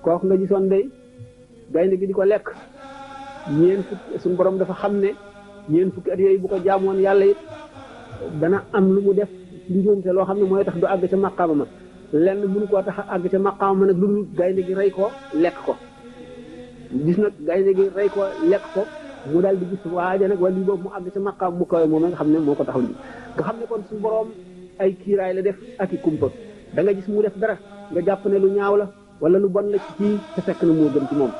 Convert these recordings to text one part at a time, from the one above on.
kooku nga gisoon day gaynde gi di ko lekk ñeen fukki suñu borom dafa xam ne ñeen fukki at yooyu bu ko jaamoon yàlla it dana am lu mu def ci njuumte loo xam ne mooy tax du àgg ca maqaama ma lenn mënu koo tax a àgg ca maqaama ma nag lu dul gaynde gi rey ko lekk ko gis nag gaynde gi rey ko lekk ko mu daal di gis waaja nag wala li boobu mu àgg ca maqaam mu kawe moom nga xam ne moo ko taxaw li nga xam ne kon suñu borom ay kiiraay la def ak i kumpa da nga gis mu def dara nga jàpp ne lu ñaaw la wala lu bon la ci kii te fekk na moo gën ci moom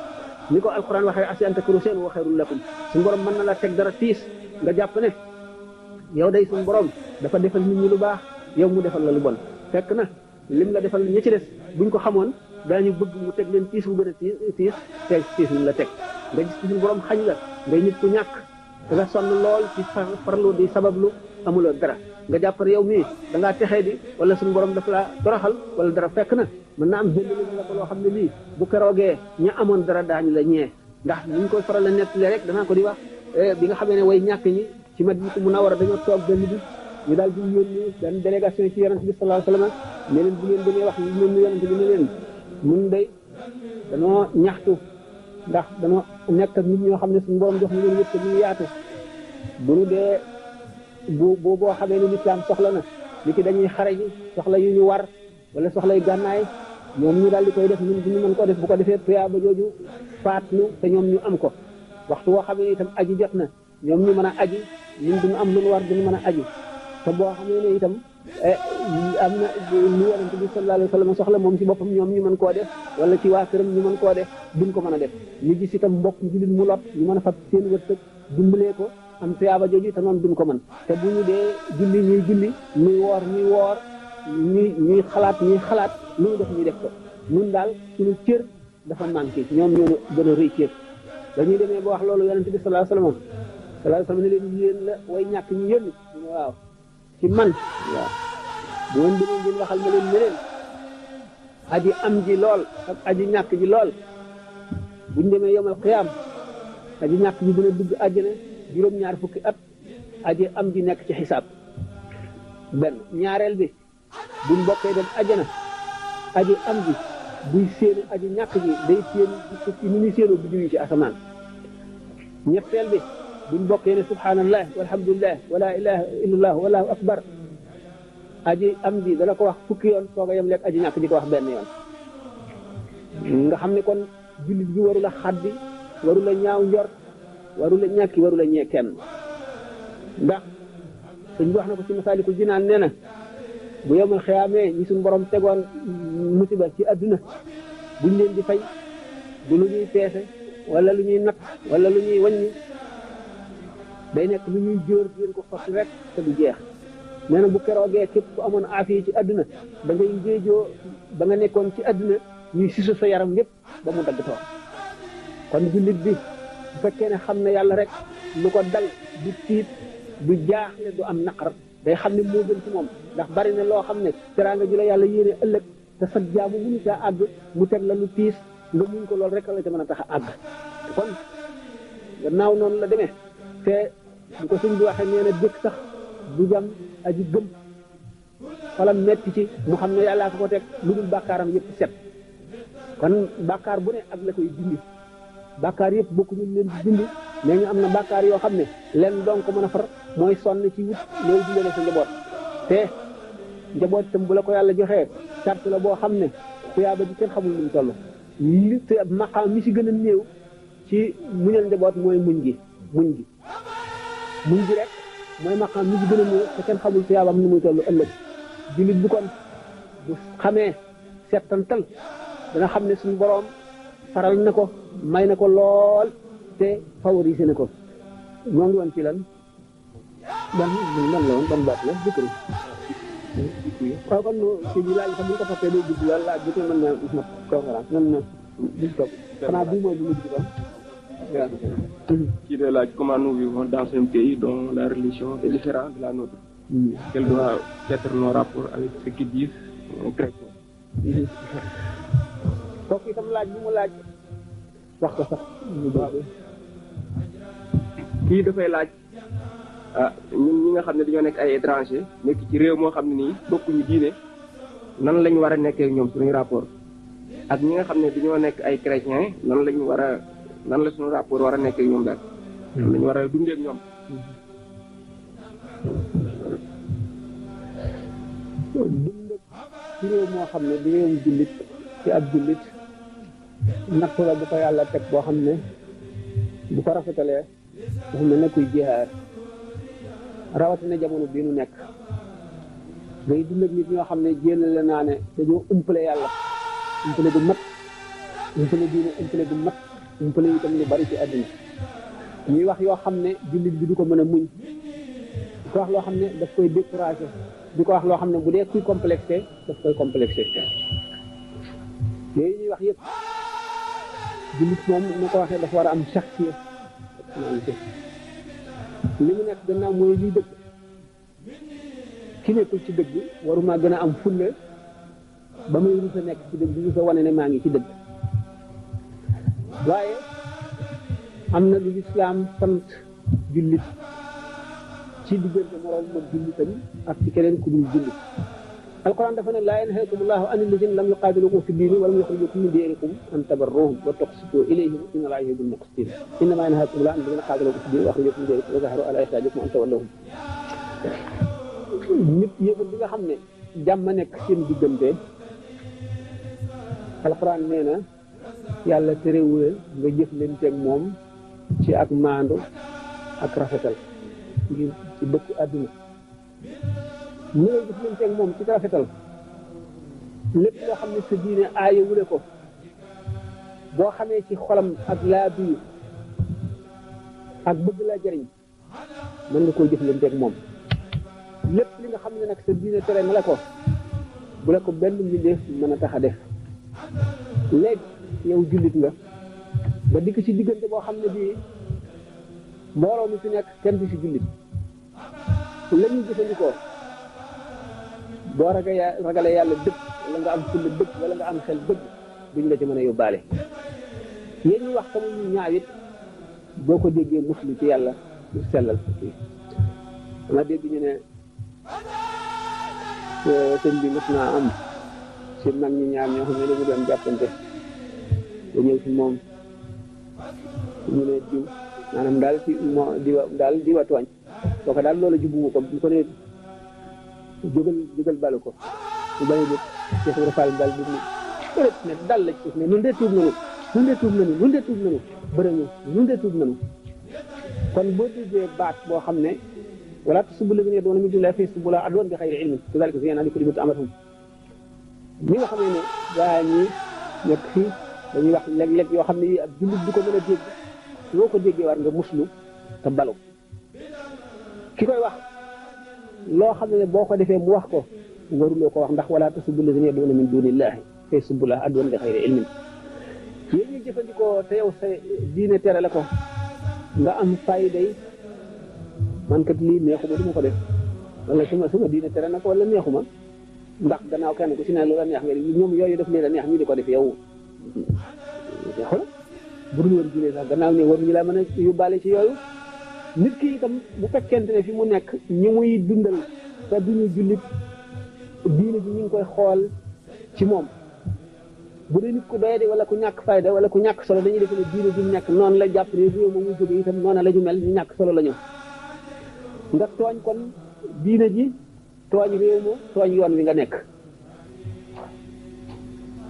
ni ko alquran waxee asi an takru seen wa xayrul lakum suñu borom mën na la teg dara tiis nga jàpp ne yow day suñu borom dafa defal nit ñi lu baax yow mu defal la lu bon fekk na lim la defal ñi ci des buñ ko xamoon daañu bëgg mu teg leen tiis bu gën a tiis tiis li la teg nga gis suñu borom xañ la ngay nit ku ñàkk da nga sonn lool ci farlu di sabablu amuloo dara nga jàpp ne yow mii da ngaa texee di wala suñu borom dafa laa toroxal wala dara fekk na mën naa am jënd la ko loo xam ne lii bu keroogee ña amoon dara daañu la ñee ndax niñ koy faral la nettali rek danaa ko di wax bi nga xamee ne way ñàkk ñi ci Madina Munawwara dañoo toog benn bis ñu daal di yónni benn délégation ci yonent bi sallallahu alayhi wa sallam ne leen bu ngeen demee wax ñu leen yonent bi ne leen mun day danoo ñaxtu ndax danoo nekk ak nit ñoo xam ne suñu borom jox ñu leen yëpp ñu yaatu bu ñu dee boo xamee ne lislaam soxla na li ki dañuy xare ji soxla yu ñu war wala soxla yu gànnaay ñoom ñu daal di koy def ñun ñu mën ko def bu ko defee tuyaaba jooju faat nu te ñoom ñu am ko waxtu woo xamee ne itam aji jot na ñoom ñu mën a aji ñun duñu am lu ñu war duñu mën a aji te boo xamee ne itam am na lu yonent bi sallallahu alayhi wa sallam soxla moom ci boppam ñoom ñu mën koo def wala ci waa këram ñu mën koo def duñ ko mën a def ñu gis itam mbokk jullit mu lot ñu mën a fab seen wërsëg dimbalee ko am tuyaaba jooju te noonu duñ ko mën te bu ñu dee julli ñuy julli muy woor ñuy xalaat lu ñu def ñuy def ko ñun daal suñu cër dafa manqué ñoom ñoo gën a rëy cër dañuy demee ba wax loolu yonent bi sallallahu alayhi wa sallam ne leen yéen la way ñàkk ñu yénn waaw ci man waaw bu ngeen demee ngeen waxal ma leen ne leen aji am ji lool ak aji ñàkk ji lool buñ demee yomal xiyaam aji ñàkk ji dina dugg àjjana juróom-ñaar fukki at aji am ji nekk ci xisaab benn ñaareel bi buñ bokkee dem àjjana aji am ji buy séenu aji ñàkk ji day séenu ci ni ñuy séenoo biddiw yi ci asamaan ñetteel bi buñ bokkee ne subhanallah walhamdulillah wala ilaha illallah wallahu akbar aji am ji dana ko wax fukki yoon soog a yem lekk aji ñàkk ji ko wax benn yoon nga xam ne kon jullit bi warula xaddi warula ñaaw njort warula ñàkki warula ñee kenn ndax sëñ bi wax na ko ci Masaalikul Jinaan nee na bu yemul xiyaamee ñi suñ borom tegoon musiba ci adduna buñ leen di fay du lu ñuy peese wala lu ñuy natt wala lu ñuy wàññi day nekk lu ñuy jóor di leen ko xotti rek te du jeex nee na bu keroogee képp ku amoon aafiya ci adduna da ngay ngéejoo ba nga nekkoon ci adduna ñuy siso sa yaram yépp ba mu dagg toog kon jullit bi bu fekkee ne xam ne yàlla rek lu ko dal du tiit du jaaxle du am naqar day xam ne moo gën ci moom ndax bari na loo xam ne teraanga ju la yàlla yéene ëllëg te sa jaamu mënu caa àgg mu teg la lu tiis nga muñ ko loolu rek la ca mën a tax a àgg kon gannaaw noonu la demee te bu ko suñ bi waxee nee na dëkk sax du jam aji gëm xolam metti ci mu xam ne yàllaa ko teg lu dul bàkkaaram yëpp set kon bàkkaar bu ne ak la koy dindi bàkkaar yëpp bokku ñu leen di dindi mais ñu am na bàkkaar yoo xam ne leen donc mën a far mooy sonn ci wut loolu dundale sa njaboot te njaboot itam bu la ko yàlla joxee charte la boo xam ne tuyaaba ji kenn xamul lu mu toll li te maqaam mi si gën a néew ci muñal njaboot mooy muñ gi rek mooy maqaam mi si gën a néew te kenn xamul tuyaabam ni muy toll ëllëg jullit bu kon bu xamee settantal dana xam ne suñu boroom faral na ko may na ko lool te favorisé na ko ñoo ngi woon ci lan ban la woon ban baat la dëkkri waaw kon ci bi laaj sax bu ñu ko toppee day gudd lool laaj bi mën na mat conférence mën na duñ topp xanaa bii mooy bu mujj kon waaw kii de laaj comment nous vivons dans un pays dont la religion est différente de la nôtre quel doit être nos rapports avec ce qu'ils disent chrétiens kooku itam laaj bi mu laaj wax ko sax kii dafay laaj ñun ñi nga xam ne dañoo nekk ay étranger nekk ci réew moo xam ne nii bokkuñu diine nan lañ war a nekkee ak ñoom suñuy rapport ak ñi nga xam ne dañoo nekk ay chrétiens nan lañu war a nan la suñu rapport war a nekk ak ñoom daal. nan lañu war a dundee ak ñoom. dund ci réew moo xam ne di réewum jullit ci ab jullit nattu la bu ko yàlla teg boo xam ne bu ko rafetalee dafa mel ne kuy jihaar rawatina jamono bii nu nekk ngay dund ak nit ñoo xam ne jéelale naa ne dañoo umpale yàlla umpale gu mat umpale diine umpale gu mat umpale itam lu bari ci àdduna ñuy wax yoo xam ne jullit bi du ko mën a muñ di ko wax loo xam ne daf koy découragé di ko wax loo xam ne bu dee kuy complexé daf koy complexé yooyu ñuy wax yëpp jullit moom mu ko waxee dafa war a am shakhsiya li mu nekk gannaaw mooy liy dëgg ki nekkul ci dëgg waruma gën a am fulle ba may rusa nekk ci dëgg rusa wane ne maa ngi ci dëgg waaye am na lu lislaam sant jullit ci diggante moroom ma jullitam ak ci keneen ku dul jullit alquran dafa ne laa yanhaakumullahu an alladina lam yuqaatilukum fi diini wa lam yuxrijukum min diyarikum an tabarruhum wa tuqsitu ilayhim inna allaha yuhibbul muqsitin innama yanhaakumullahu an alladina qaatalukum fi diini wa axrajakum min diyarikum wa zaharu ala ixraajikum an tawallahum nit yëful bi nga xam ne jàmm nekk seen diggante alquran nee na yàlla terewul nga jëflanteeg moom ci ak maandu ak rafetal ngir ci dëkk àdduna ñu ngay jëflanteeg moom ci rafetal lépp loo xam ne sa diine aayewule ko boo xamee ci xolam ak laa biir ak bëgg la jariñ mën nga koy jëflanteeg moom lépp li nga xam ne nag sa diine tere na la ko bu la ko benn mbindeef mën a tax a def léegi yow jullit nga ba dikk ci diggante boo xam ne bii mbooloo mi fi nekk kenn du ci jullit la ñuy jëfandikoo boo ragalee yàlla dëgg wala nga am fulla dëgg wala nga am xel dëgg duñ la ci mën a yóbbaale yéen ñuy wax tamit ñu ñaaw it boo ko déggee muslu ci yàlla mu sellal sa kii dama dégg ñu ne sëñ bi mës naa am si mag ñi ñaar ñoo xam ne dañu doon jàppante da ñëw ci moom ñu ne diw maanaam daal ci moo diwa tooñ kooku daal loola jubbu ko bu ko ne jógal balu ko mu bañ a jóg Cheikh Ibrahima Fall daal di ne dal la ci suuf ne nun de tuub nanu bërëñu nun de tuub nanu kon boo déggee baat boo xam ne wala tasubbu llaziina yad'uuna min duuni llaahi fayasubbu llaaha adwan bi xayri ilmin kazaalika zuyyiina li kulli ummatin amalahum ñi nga xam ne gaa ñi nekk fii dañuy wax léeg-léeg yoo xam ne yi ab jullit du ko mën a dégg loo ko déggee war nga muslu te balu ki koy wax loo xam ne boo ko defee mu wax ko waruloo ko wax ndax wala tasubbu llaziina yad'uuna min duuni llaahi fayasubbu llaaha adwan bi xayri ilmin yéen ñuy jëfandikoo te yow sa diine tere la ko nga am fayday man kat lii neexuma du ma ko def wala suma diine tere na ko wala neexuma ndax gannaaw kenn ku si ne lu la neex nga ñoom yooyu def leen a neex ñu di ko def yow neexu la bu dul woon diine sax gannaaw ne war ñu la mën a yóbbaale ci yooyu nit ki itam bu fekkente ne fi mu nekk ñi muy dundal te duñu jullit diine ji ñu ngi koy xool ci moom bu dee nit ku doyadi wala ku ñàkk fayda wala ku ñàkk solo dañuy defe ne diine ji mu nekk noonu la jàpp ne réew ma mu jóge itam noonu la ñu mel ñu ñàkk solo la ñu nga tooñ kon diine ji tooñ réew ma tooñ yoon wi nga nekk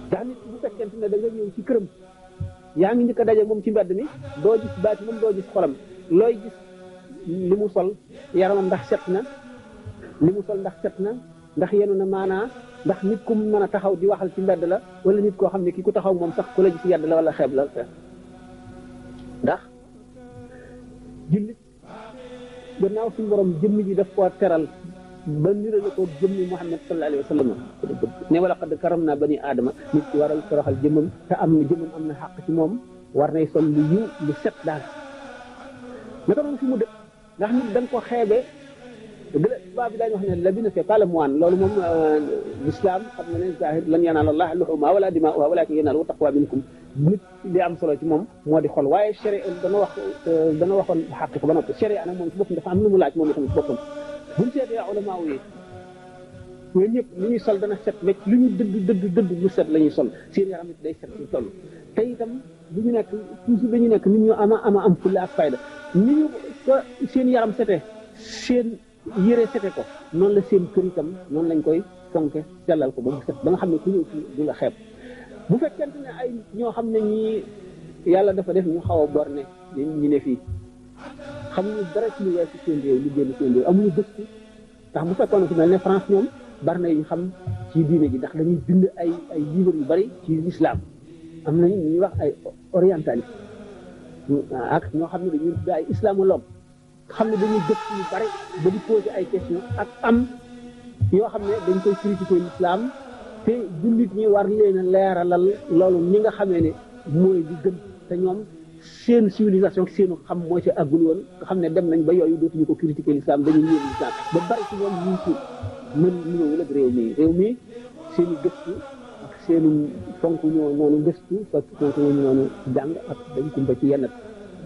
ndax nit bu fekkente ne da nga ñëw ci këram yaa ngi njëkk a daje moom ci mbedd mi doo gis baati moom doo gis xolam looy gis li mu sol yaramam ndax set na li mu sol ndax set na ndax yenu na maanaa ndax nit ku mën a taxaw di waxal ci mbedd la wala nit koo xam ne ki ku taxaw moom sax ku la gis yedd la wala xeeb la ndax jullit gannaaw suñu borom jëmm ji daf koo teral ba nirale ko jëmmi Muhammad sallallahu alayhi wa sallam ne wala qad karamna bani aadama nit ki waral toroxal jëmmam te am na jëmmam am na xàq ci moom war nay sol lu yiw lu set daal naka noonu fi mu dëkk ndax nit dañ ko xeebe tubaab bi daañu wax ne labina c'est pas le moine loolu moom l'islam xam na ne zahir lan yanaala llaha luhuumuhaa wala dimaa'uhaa walaakin yanaaluhu taqwa minkum nit li am solo ci moom moo di xol waaye sharia dana waxoon xàq ko ba noppi sharia nag moom ci boppam dafa am lu mu laaj moom itam ci boppam buñ seetee ulama yi ñooñu ñëpp li ñuy sol dana set wecc lu ñu dëdd lu set la ñuy sol seen yaram it day set ñu toll te itam bu ñu nekk toujours dañu nekk nit ñu am fulla ak fayda ni ñu ko seen yaram sete seen yére sete ko noonu la seen kër itam noonu lañ koy fonke sellal ko ba mu set ba nga xam ne ku ñëw ci du la xeeb bu fekkente ne ay ñoo xam ne ñii yàlla dafa def ñu xaw a borne ñi ne fii xamuñu dara ci lu weesu seen réew lu génn seen réew amuñu gëstu ndax bu fekkoon fu mel ne France ñoom bari na ñu xam ci diine ji ndax dañuy bind ay livres yu bari ci l'islam am nañu ñuy wax ay orientaliste ak ñoo xam ne dañuy tudd ay islamologue xam ne dañuy gëstu yu bari ba di poser ay questions ak am yoo xam ne dañ koy critiquer l'islam te jullit ñi war leen a leeralal loolu ñi nga xamee ne mooy di gën te ñoom seen civilisation seenu xam mooy ci àggul woon nga xam ne dem nañ ba yooyu dootuñu ko critiquer l'islam dañuy yéen l'islam ba bari ci ñoom ñuy tuub mën mënowul ak réew mi seen i gëstu ak seenu fonk ñoo noonu gëstu fekk fonk ñu noonu jàng ak dañ kumpa ci yenn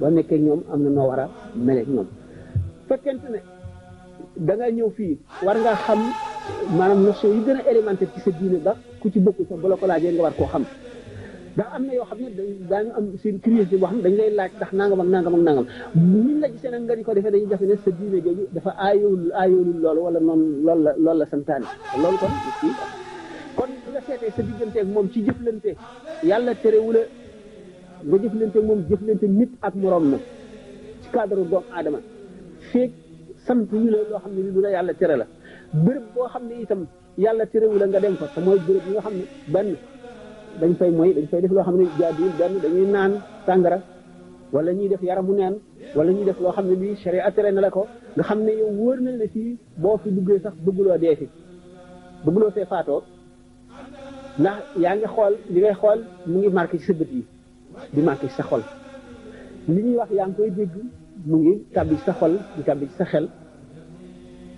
ba nekkee ñoom am na noo war a mel ak ñoom fekkente ne da nga ñëw fii war nga xam maanaam notion yi gën a élémentaire ci sa diine ba ku ci bokk sax bu la ko laajee nga war koo xam ndax am na yoo xam ne daañu am seen curiosité boo xam ne dañ lay laaj ndax nangam ak nangam ak nangam niñ la gisee nag nga di ko defee dañuy defe ne sa diine jooju dafa aayoolul loolu wala noonu loolu la santaane loolu kon ci kon bu nga seetee sa digganteeg moom ci jëflante yàlla terewula nga jëflanteeg moom jëflante nit ak moroom na ci cadre doomu aadama feeg sant ñu la loo xam ne lu la yàlla tere la béréb boo xam ne itam yàlla terewula nga dem fa te mooy béréb yi nga xam ne benn dañ fay def loo xam ne jaaduwul benn dañuy naan sàngara wala ñuy def yaramu neen wala ñuy def loo xam ne bii sharia tere na la ko nga xam ne yow wóor na la fii boo fi duggee sax bëgguloo dee fi bëgguloo fee faatoo ndax yaa ngi xool li ngay xool mu ngi marqué ci sa bët yi di marqué ci sa xol li ñuy wax yaa ngi koy dégg mu ngi tàbbi ci sa xol di tàbbi ci sa xel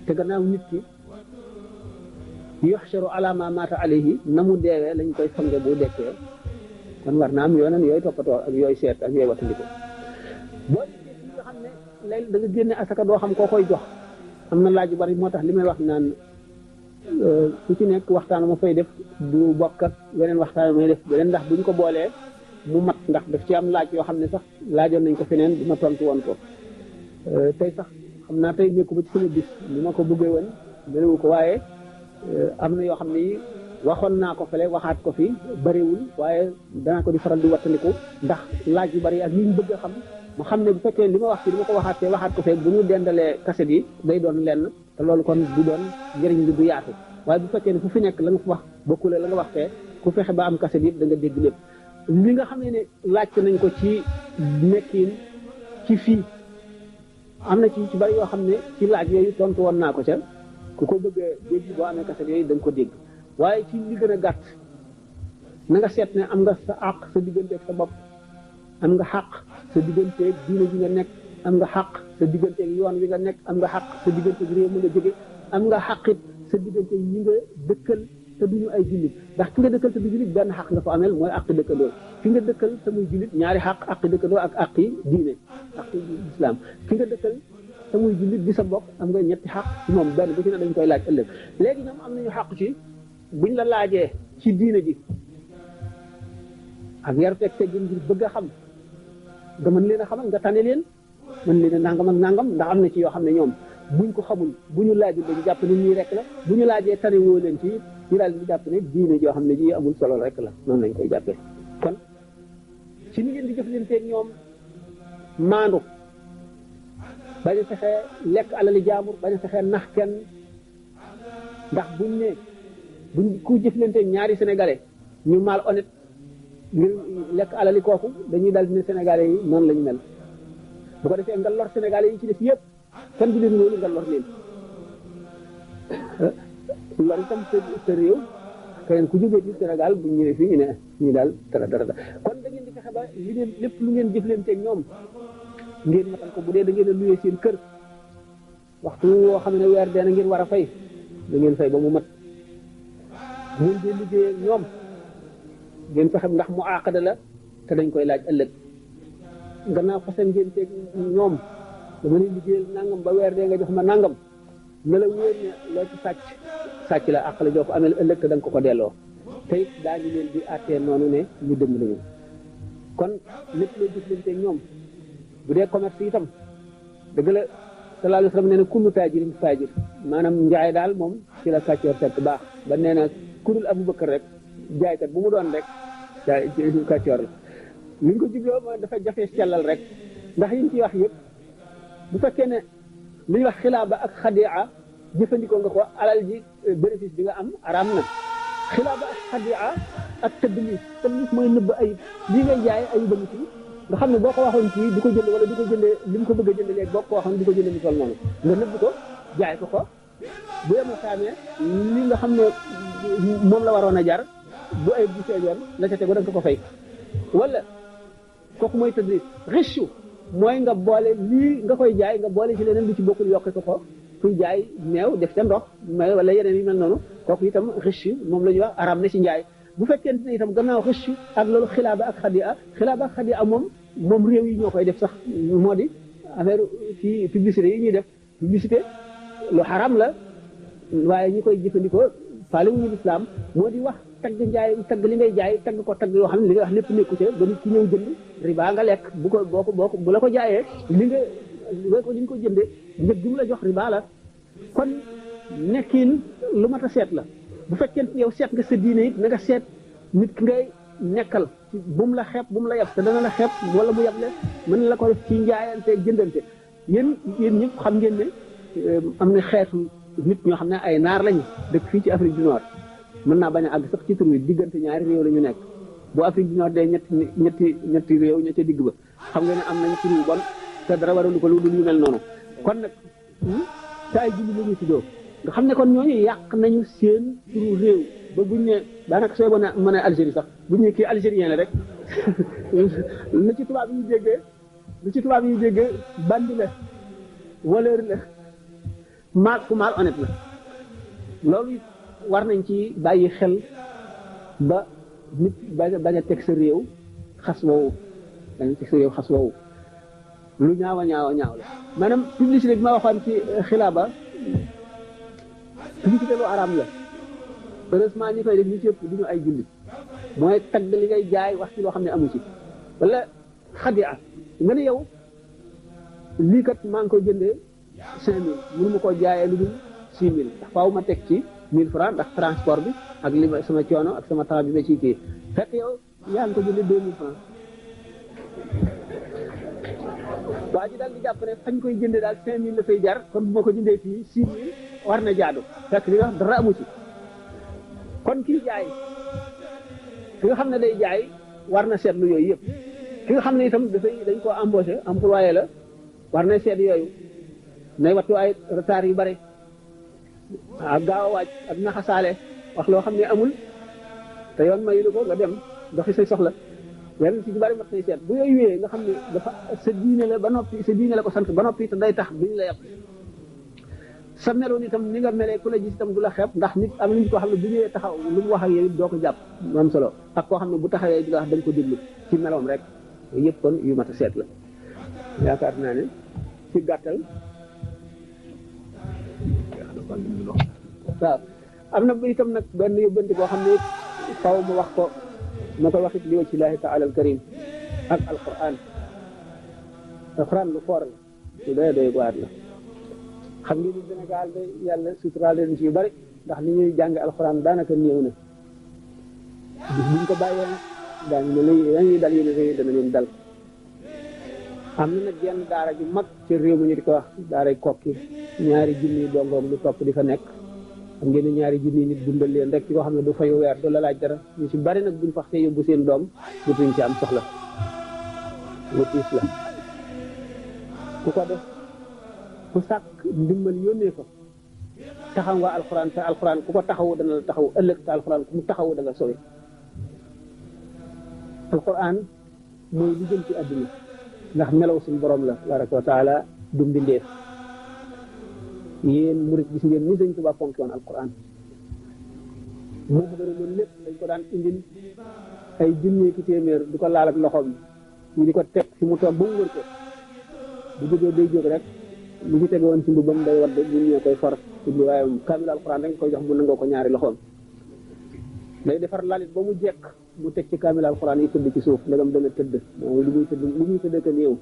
te gannaaw nit ki yuhsharu ala ma mata alayhi na mu deewee lañ koy fange bu dekkee kon war na am yoonam yooyu toppatoo ak yooyu seet ak yooyu wattandiko boo déggee ci nga xam ne léegi da nga génne asaka doo xam koo koy jox am na laaj yu bari moo tax li may wax naan ku ci nekk waxtaan ma fay def du bokk ak weneen waxtaan may def beneen ndax buñ ko boolee mu mat ndax daf ci am laaj yoo xam ne sax laajoon nañ ko feneen du ma tontu woon ko tey sax xam naa tey nekku ba ci sama bis li ma ko bëggee woon bëriwu ko waaye am na yoo xam ne waxoon naa ko fële waxaat ko fi bëriwul waaye danaa ko di faral di wattandiku ndax laaj yu bëri ak yi ñu bëgg a xam mu xam ne bu fekkee li ma wax ci li ma ko waxaat ko fee bu ñu dendalee kaset yi day doon lenn te loolu kon du doon njëriñ li du yaatu waaye bu fekkee ne fu fi nekk la nga fi wax bokkule la nga wax fee ku fexe ba am kaset yëpp da nga dégg lépp li nga xam ne laajte nañ ko ci nekkin ci fii am na ci bëri yoo xam ne ci laaj yooyu tontu woon naa ko ca ku ko bëgg a dégg boo amee kaset yooyu da nga ko dégg waaye ci li gën a gàtt na nga seet ne am nga sa àq sa digganteeg sa bopp am nga xàq sa digganteeg diine ji nga nekk am nga xàq sa digganteeg yoon wi nga nekk am nga xàq sa digganteeg réew mi nga jóge am nga xàqit sa digganteeg ñi nga dëkkal te duñu ay jullit ndax ki nga dëkkal te du jullit benn xàq nga fa amel mooy àq dëkkandoo ki nga dëkkal te muy jullit ñaari àq dëkkandoo ak àqi diine àqi islam ki nga dëkkal te muy jullit di sa mbokk am nga ñetti xaq ci moom benn bu ci ne dañ koy laaj ëllëg léegi ñoom am nañu xaq ci buñ la laajee ci diine ji ak yar teg teggin ngir bëgg a xam nga mën leen a xamal nga tane leen mën leen a nangam ak nangam ndax am na ci yoo xam ne ñoom buñ ko xamul bu ñu laajul dañu jàpp ne ñii rek la bu ñu laajee tane woo leen ci ñu daal di jàpp ne diine joo xam ne ji amul solo rek la noonu lañ koy jàppee kon ci ni ngeen di jëflanteeg ñoom maandu bañ a fexe lekk alali jaambur bañ a fexe nax kenn ndax buñ ku jëflanteeg ñaari sénégalais ñu mal honnête ngir lekk alali kooku dañuy dal dina sénégalais yi noonu lañu mel bu ko defee nga lor sénégalais yi ci def yëpp kenn du leen loolu nga lor leen lor itam sa réew keneen ku jógee ci Sénégal bu ñëwee fii ñu ne ñu daal dara kon da ngeen di fexe ba li ngeen lépp lu ngeen jëflanteeg ñoom ngeen matal ko bu dee da ngeen a luyee seen kër waxtu woo xam ne weer dee na ngeen war a fay da ngeen fay ba mu mat ngeen dee liggéey ñoom ngeen fexe ndax mu àqada la te dañ koy laaj ëllëg gannaaw façon ngeen teeg ñoom dama ne liggéeyal nangam ba weer dee nga jox ma nangam na la wóor ne loo ci sàcc sàcc la àq la joo ko amee ëllëg te da nga ko ko delloo te it daañu leen di àttee noonu ne ñu dëng lañu kon lépp loo jëflante ñoom bu dee commerce itam dëgg la sallallahu alayhi wa sallam nee na kullu taajirin faajir maanaam njaay daal moom ci la kàccoor fekk baax ba nee na kurul Abubakar rek jaaykat bu mu doon rek jaay kàccoor la li ñu ko jubloo mooy dafa jafe sellal rek ndax yi ñu ciy wax yëpp bu fekkee ne li ñuy wax xilaaba ak xadia jëfandikoo nga ko alal ji bénéfice bi nga am araam na xilaaba ak xadia ak tadlis mooy nëbb ayib lii ngay jaay ayib a ngi ci nga xam ne boo ko waxoon ci du ko jënd wala du ko jëndee li mu ko bëgg a jënd léegi boo ko waxoon du ko jënd lu toll noonu nga nëbb ko jaay ko ko bu yema saamee li nga xam ne moom la waroon a jar bu ayib bu feeñoon la ca tegu da nga ko fay wala kooku mooy tadlis richu mooy nga boole lii nga koy jaay nga boole ci leneen lu ci bokkul yokk ko ko kuy jaay meew def ca ndox mais wala yeneen yi mel noonu kooku itam richu moom la ñuy wax araam na ci njaay bu fekkente ne itam gannaaw richu ak loolu xilaaba ak xadia moom réew yi ñoo koy def sax moo di affaire ci publicité yi ñuy def publicité lu xaram la waaye ñi koy jëfandikoo faale wuñu lislaam moo di wax tagg njaay tagg li ngay jaay tagg ko tagg yoo xam ne li nga wax lépp nekku ca ba nit ki ñëw jënd riba nga lekk bu ko bu la ko jaayee li nga ko jëndee njëg gi mu la jox riba la kon nekkin lu mat a seet la bu fekkente yow seet nga sa diine it na nga seet nit ki ngay nekkal bu mu la xeeb bu mu la yab te dana la xeeb wala mu yable mën la ko def ci njaayante jëndante yéen ñëpp xam ngeen ne am na xeetu nit ñoo xam ne ay naar lañu dëkk fii ci Afrique du Nord mën naa bañ a àgg sax ci tur wi diggante ñaari réew la ñu nekk bu Afrique du Nord dee ñetti réew ña ca digg ba xam nga ne am nañ tur yu bon te dara waralu ko lu dul yu mel noonu kon nag te ay julli la ñu tuddoo nga xam ne kon ñooñu yàq nañu seen turu réew ba buñ ne daanaka sooy mën a Algérie sax buñ ne kii algérien la rek lu ci tubaab yi déggee bandi la voleur la ku mal honnête la loolu war nañ ci bàyyi xel ba nit bañ a teg sa réew xas woowu lu ñaaw la maanaam publicité bi ma waxoon ci xilaaba publicité lu araam la heureusement ñi koy def ñu ci ëpp duñu ay jullit mooy tagg li ngay jaay wax ci loo xam ne amu ci wala xadia nga ne yow lii kat maa ngi koy jëndee 5000 mënu ma koo jaayee lu dul 6000 ndax faaw ma teg ci 1000 francs ndax transport bi ak li ma sama coono ak sama temps bi ma ciy téye fekk yow yaa ngi ko jëndee 2000 francs waa ji daal di jàpp ne fañ koy jëndee daal 5000 la fay jar kon bu ma ko jëndee fii 6000 war na jaadu fekk li nga wax dara amu ci kon kii jaay ki nga xam ne day jaay war na seetlu yooyu yëpp ki nga xam ne itam dañ koo embauché employé la war na seet yooyu nay wattu ay retard yu bare ak gaaw a waaj ak naxasaale wax loo xam ne amul te yoon mayu ko nga dem doxi say soxla yenn ci bari mat nay seet bu yooyu wéyee nga xam ne dafa sa diine la ba noppi sa diine la ko sant ba noppi te day tax duñ la yàpp sa meloon itam ni nga melee ku la gis itam du la xeeb ndax nit am na nit koo xam ne bu ñëwee taxaw lu mu wax ak yow doo ko jàpp mu am solo ak koo xam ne bu taxawee di la wax dañ ko déglu ci meloom rek yëpp kon yu mat a seet la yaakaar naa ne ci gàttal waaw am na itam nag benn yóbbante boo xam ne faw mu wax ko ma koy wax it li wajhi llaahi taala al karim ak alquran lu foor la su doy waar la xam ngeen ni Sénégal de yàlla suturaal leen ci yu bari ndax li ñuy jàng alquran daanaka néew na bis buñ ko bàyyee nag daañu ne lañuy dal yéen réew dana leen dal am na nag yenn daara ju mag ci réew mi ñu di ko wax daaray Kokki 2 junni dongoom lu topp di fa nekk xam ngeen ne 2 junni nit dundal leen rek ci koo xam ne du fayu weer du la laaj dara ñu ci bari nag buñ faxtee yóbbu seen doom dutuñ ci am soxla lu tiis la ku ko def ku sàkk ndimbal yónnee ko taxaw nga alxuraan te alxuraan ku ko taxawu dana la taxaw ëllëg te alxuraan ku mu taxawu dana la sowe alxuraan mooy li jëm ci àdduna ndax melaw suñu borom la tabaraka wa taala du mbindeef yéen murit gis ngeen ni Sëñ Tuubaa fonke woon alxuraan moo bëgg loolu lépp dañ ko daan indil ay junni ki téeméer du ko laal ak loxoom ñu di ko teg fi mu toog ba mu wër ko bu jógee day jóg rek lu ci tege woon ci mbubam day wadd bu ñoo koy far tuddi waaye kaamil alxuraan rek koy jox mu nangoo ko ñaari loxoom day defar lalit ba mu jekk mu teg ci kaamil alxuraan yi tëdd ci suuf ndegam dana tëdd lu muy tëdd ka néew